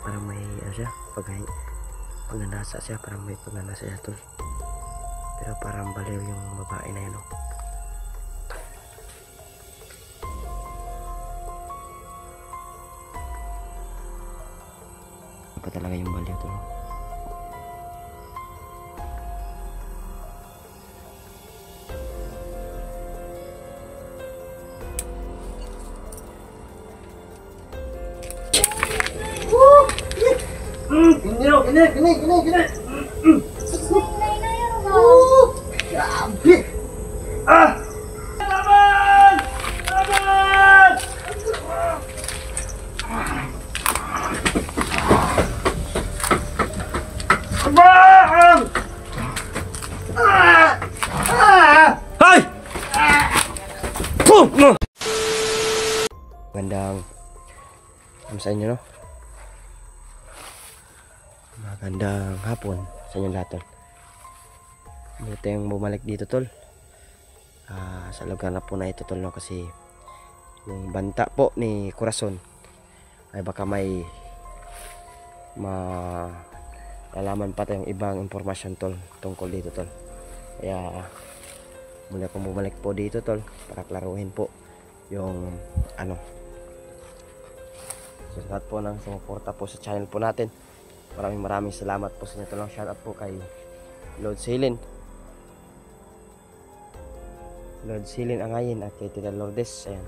Parang may ano siya, pagnanasa siya, parang may pagnanasa siya tol. Pero parang baliw yung babae na yun. Apa talaga yung baliw tol. Gini. Grabe. Laban! Laban! Laban! Hay! Boom! Magandang sa inyo, no? Magandang hapon sa inyo lahat, tol. Hindi tayong bumalik dito, tol. Sa lugar na po na ito, tol, no? Kasi yung banta po ni Corazon ay baka may malalaman pa tayong ibang impormasyon, tol, tungkol dito, tol. Kaya muli akong bumalik po dito, tol, para klaruhin po yung ano. So, lahat po ng sumuporta po sa channel po natin, maraming salamat po sa inyo, tol. Shout out po kay Lord Silin Angayin at kay Tita Lourdes, ayan,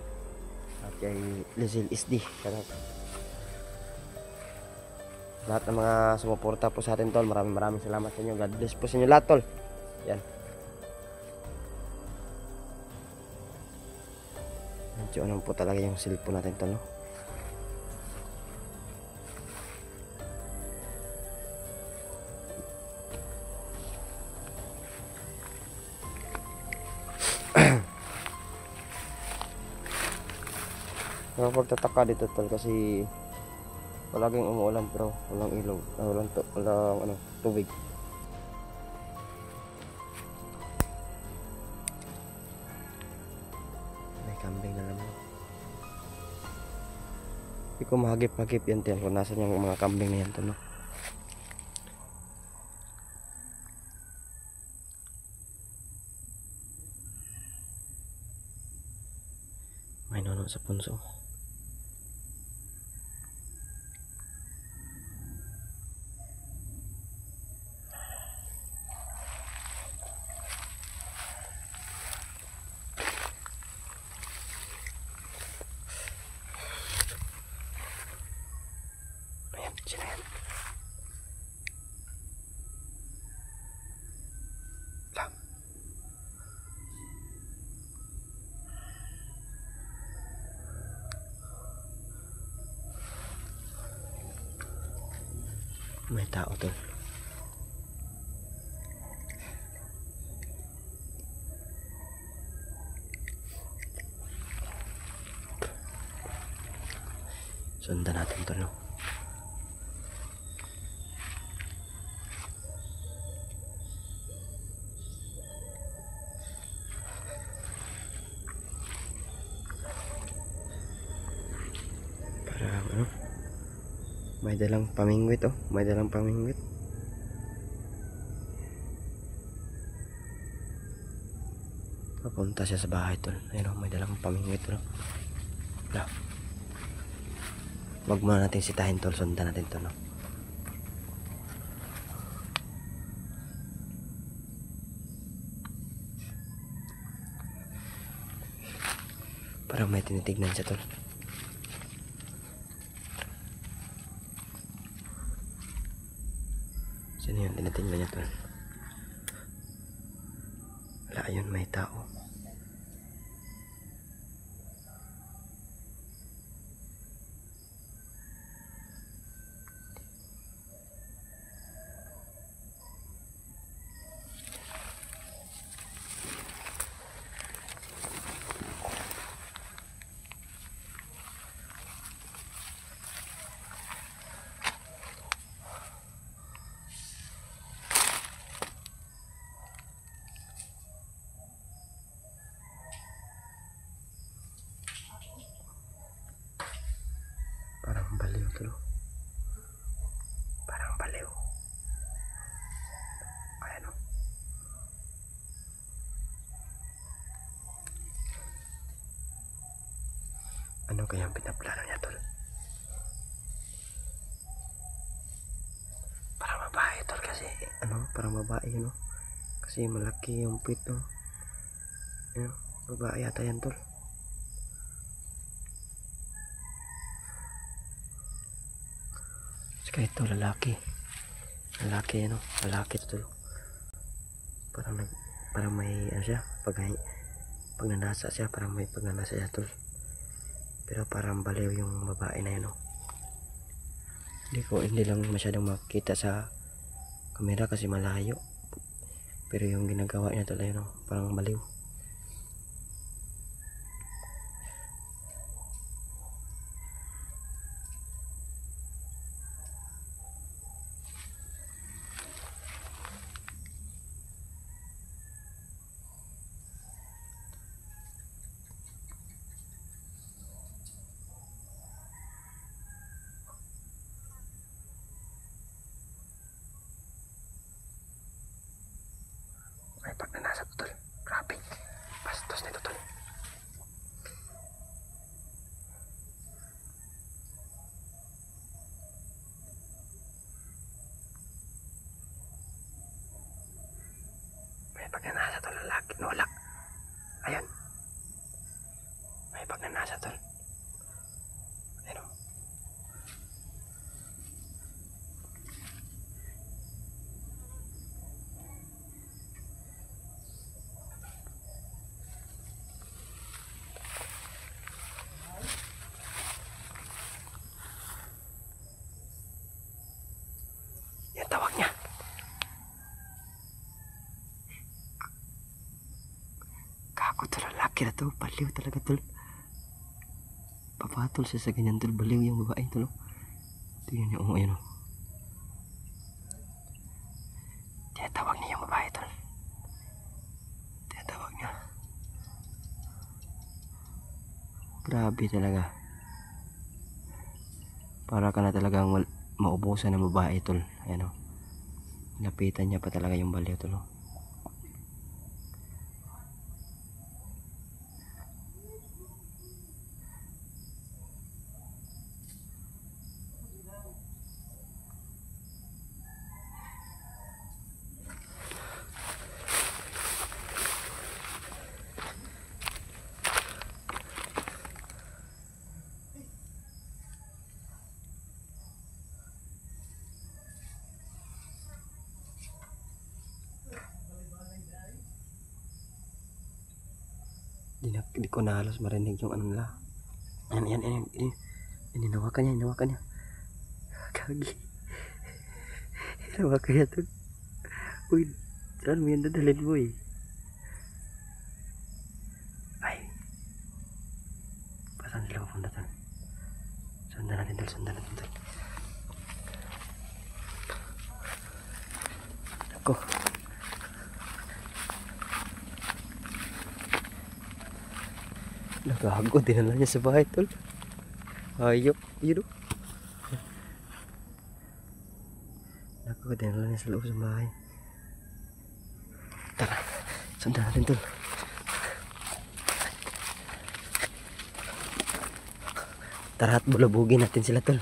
at kay Lizelle SD. Shout out lahat ng mga sumuporta po sa atin, tol. Maraming salamat sa inyo. God bless po sa inyo lahat, tol. Yan. Medyo ano po talaga yung cellphone natin, tol, no? Pagtataka dito, tol, kasi palaging umuulan pero walang ilog, walang tubig. May kambing na naman. Hindi ko mahagip yan, tol, kung nasan yung mga kambing na yan, tol, no? May nono sa punso. Ayan, sila yan. Lang. May tao, tol. Sundan natin, tol, no? Parang ano, may dalang pamingwit, oh. May dalang pamingwit. Papunta siya sa bahay, tol. Ayun, oh, may dalang pamingwit, tol. Wala. Wag muna natin sitahin, tol. Sundan natin, tol, no? Parang may tinitignan siya, tol. Sino yun? Tinitignan niya, tol. Wala, ayun, may tao. Parang baliw, tol. baliw. Ayan o. Ano kaya ang pinaplano niya, tol? Parang babae, tol, kasi ano, parang babae yun, no? Kasi malaki yung puwit, no? Ano, babae yata yan, tol. Saka ito, lalaki. Lalaki, ano? Lalaki ito, tol. Parang may, ano siya, pag nanasa siya, parang may pagnanasa siya, tol. Pero parang baliw yung babae na yun, no? Hindi lang masyadong makita sa camera kasi malayo. Pero yung ginagawa niya, tol, ayun, no? Parang baliw. May pagnanasa to, tol. Grabe. Bastos na ito, tol. May pagnanasa, tol. Lalaki. Nolak. Ayan. May pagnanasa, tol. Ayan o. Yan tawag niya. Kako, tol. Lalaki na to. Baliw talaga, tol. Papatol siya sa ganyan, tol. Baliw yung babae, tol. Tingnan niyo, ayan o. Tinatawag niya yung babae, tol. Tinatawag niya. Grabe talaga. Para ka na talagang maubusan ng babae, tol. Ayan o. Lapitan niya pa talaga yung baliw, tol. Di ko na halos marinig yung ano nila. Ayan. Hinawakan niya. Kagi. Hinawakan niya, tol. Uy, saan mo yan dadalhin mo eh? Ay. Saan sila papunta, tol? Sundan natin, tol. Ako. Nagago, dinala niya sa bahay, tol. Ayok, yun o. Nagago, dinala niya sa loob sa bahay. Tara, sundan natin, tol. Tara at bulabugin natin sila, tol.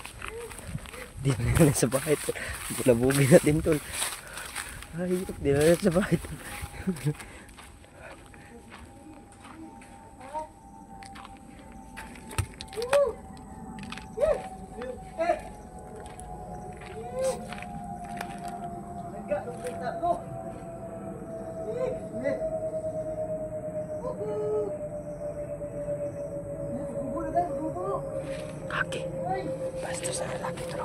Dinala niya sa bahay, tol. Bulabugin natin, tol. Ayok, dinala niya sa bahay, tol. Kaki. Bastos na lalaki ito.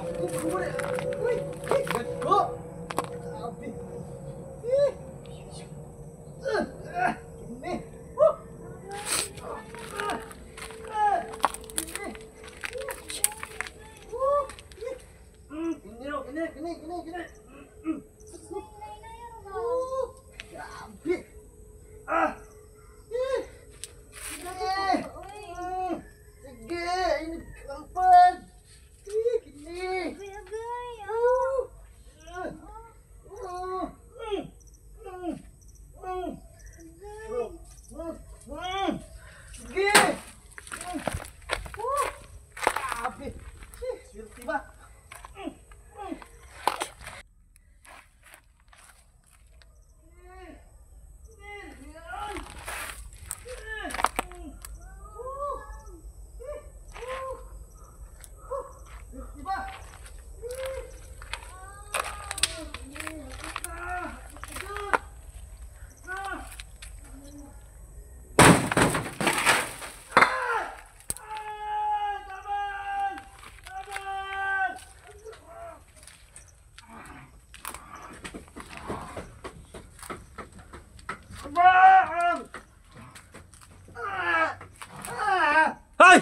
Hai!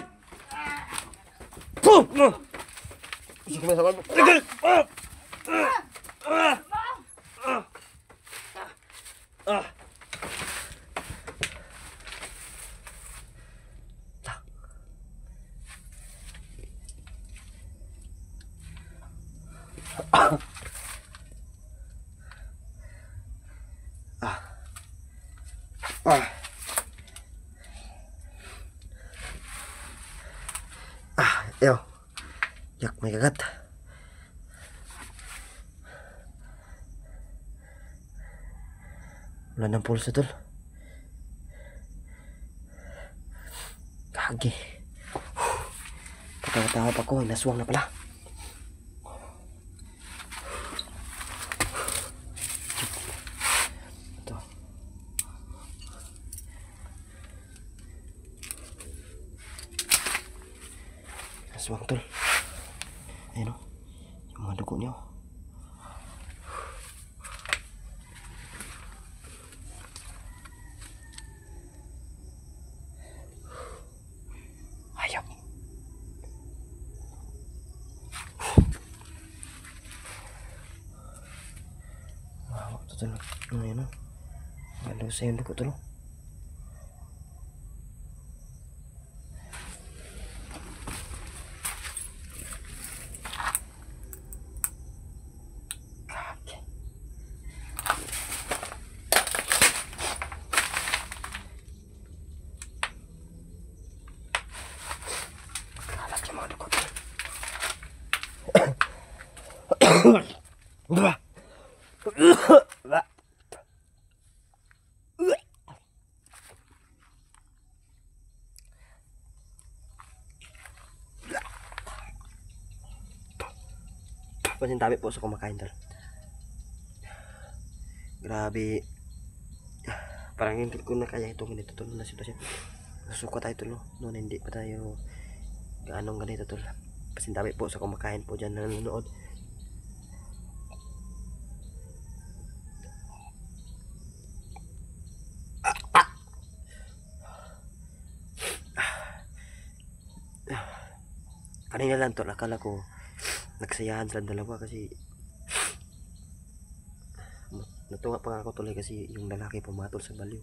Puh! Bisa kemana sama lu? Ayo. Yak, may kagat. Wala ng pulso, tol. Kagi. Katawa-tawa pa ko, naswang na pala. Ito. Naswang, tol. Ayan o. Yung mga dugo niyo. Ayop. Wow, ito tol. Ayan o. Galaw sa yung dugo, tol. Ba. Pasintabi po sa kumakain, tol. Grabe. Parang hindi ko na kaya itong ganito, tol, na sitwasyon. Nasusuka tayo, tol, no? Noon hindi pa tayo gaanong ganito, tol. Pasintabi po sa kumakain po dyan na nanonood. Kanina lang, tol, akala ko nagsayahan sila dalawa kasi natuwa pa ako, tuloy, kasi yung lalaki pumatol sa baliw.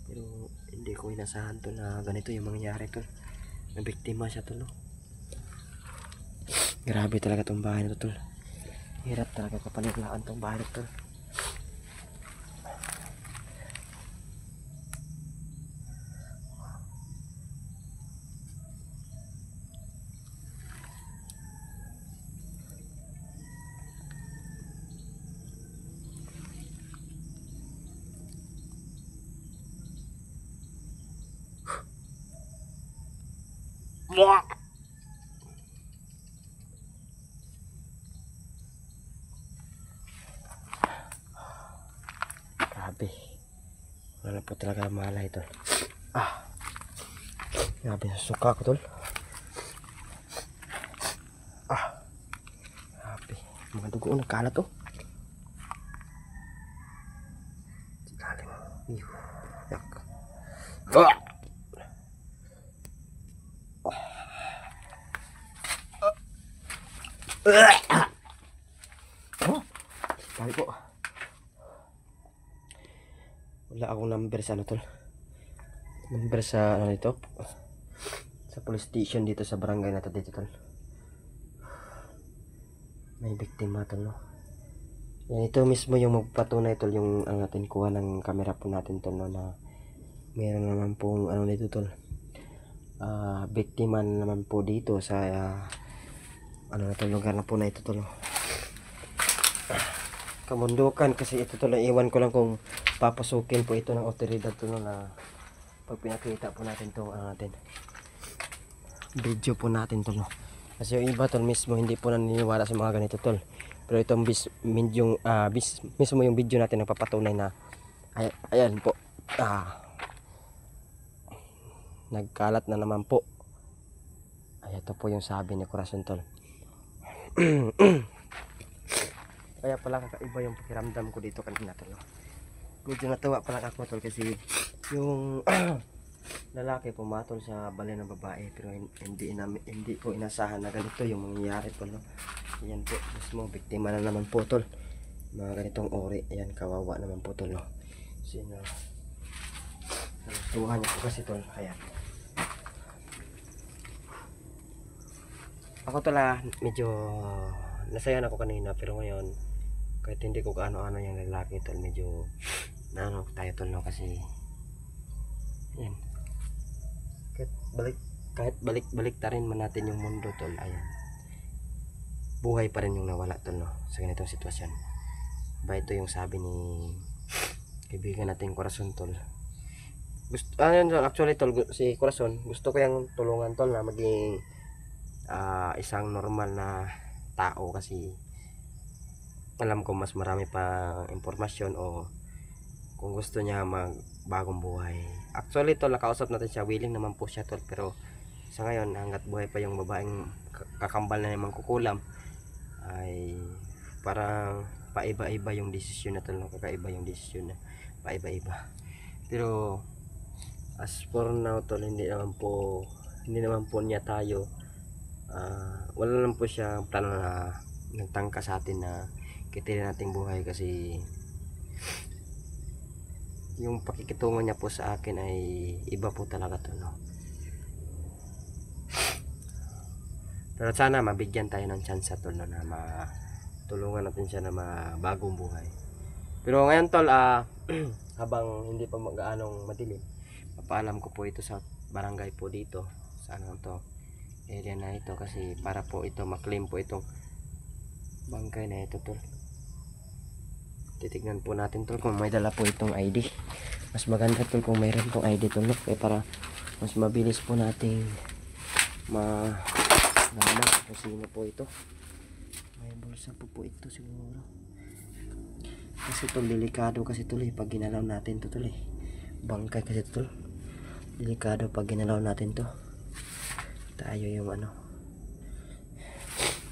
Pero hindi ko inasahan, tol, na ganito yung mangyayari, tol. Nabiktima siya, tol, no? Grabe talaga tong bahay na to, tol. Hirap talaga kapaniglaan tong bahay na to, tol. Grabe. Wala po talaga malay, tol. Grabe, suka ko, tol. Grabe. Mga dugo nagkalat, to. Lalim. Yak. Sabi po, wala akong number sa ano, tol. Number sa ano dito, sa police station dito sa barangay natin dito, tol. May biktima, tol, no? Yan, ito mismo yung magpatunay, tol, yung ang natin kuha ng camera po natin, tol, no, na meron naman pong ano dito, tol, biktima naman po dito sa ano na tol, lugar na po na ito tol. Kabundukan kasi ito tol, iwan ko lang kung papasukin po ito ng otoridad tol na pag pinakita po natin itong natin video po natin tol. Kasi yung iba tol mismo hindi po naniniwala sa mga ganito tol. Pero itong mismo yung video natin nagpapatunay na ayan po. Nagkalat na naman po. Ay, ito po yung sabi ni Corazon tol. Kaya pala kakaiba yung pakiramdam ko dito kanina tol. Medyo natuwa pala ako tol kasi yung lalaki pumatol sa bali ng babae pero hindi ko inasahan na ganito yung mangyayari tol. Ayan po, mismo biktima na naman po tol. Mga ganitong ori, ayan kawawa naman po tol. Sino tuwa niya po kasi tol. Ayan. Ako tala medyo nasayan ako kanina pero ngayon kahit hindi ko kaano-ano yung lalaki tol medyo naano tayo tol no kasi yan kahit balik ta rin man natin yung mundo tol ayan buhay pa rin yung nawala tol no sa ganitong sitwasyon ba ito yung sabi ni kaibigan nating Corazon tol gusto actually tol si Corazon gusto ko yung tulungan tol na maging isang normal na tao kasi alam ko mas marami pa impormasyon o kung gusto niya magbagong buhay. Actually tol nakausap natin siya, willing naman po siya tol pero sa ngayon hanggat buhay pa yung babaeng kakambal na naman kukulam ay parang paiba-iba yung desisyon na tol, kakaiba yung desisyon na paiba-iba. Pero as for now tol hindi naman po niya tayo wala lang po siya plano na nagtangka sa atin na kitilin nating buhay kasi yung pakikitungo niya po sa akin ay iba po talaga to no. Pero sana mabigyan tayo ng chance tol no, na matulungan natin siya na mabagong buhay. Pero ngayon tol habang hindi pa mag-aanong madilim papaalam ko po ito sa barangay po dito sa ano to area na ito kasi para po ito maklaim po itong bangkay na ito tol. Titignan po natin tol kung may dala po itong ID. Mas maganda tol kung mayroon itong ID tol no? Kaya para mas mabilis po nating malaman kung sino po ito. May bulsa po ito siguro. Kasi tol delikado kasi tol pag ginalaw natin to tol bangkay kasi tol. Delikado pag ginalaw natin to. Tayo yung ano.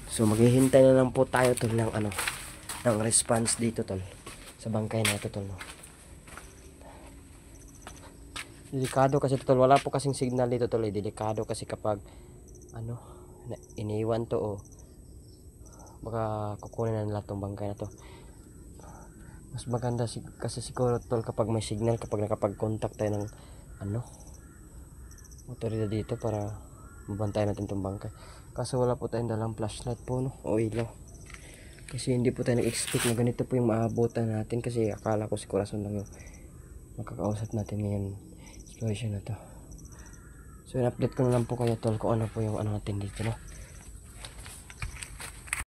So maghihintay na lang po tayo tol ng ng response dito tol sa bangkay na ito tol no. Delikado kasi tol, wala po kasing signal dito tol delikado kasi kapag iniwan to o baka kukunin na nila tong bangkay na to. Mas maganda kasi siguro tol kapag may signal, kapag nakapag-contact tayo ng otoridad dito para mabantayan natin itong bangkay. Kaso wala po tayong dalang flashlight po no, o ilaw. Kasi hindi po tayo nag-expect na ganito po yung maabutan natin kasi akala ko si Corazon lang yung makakausap natin ngayon situation na to. So in-update ko na lang po kayo tol kung ano po yung natin dito no.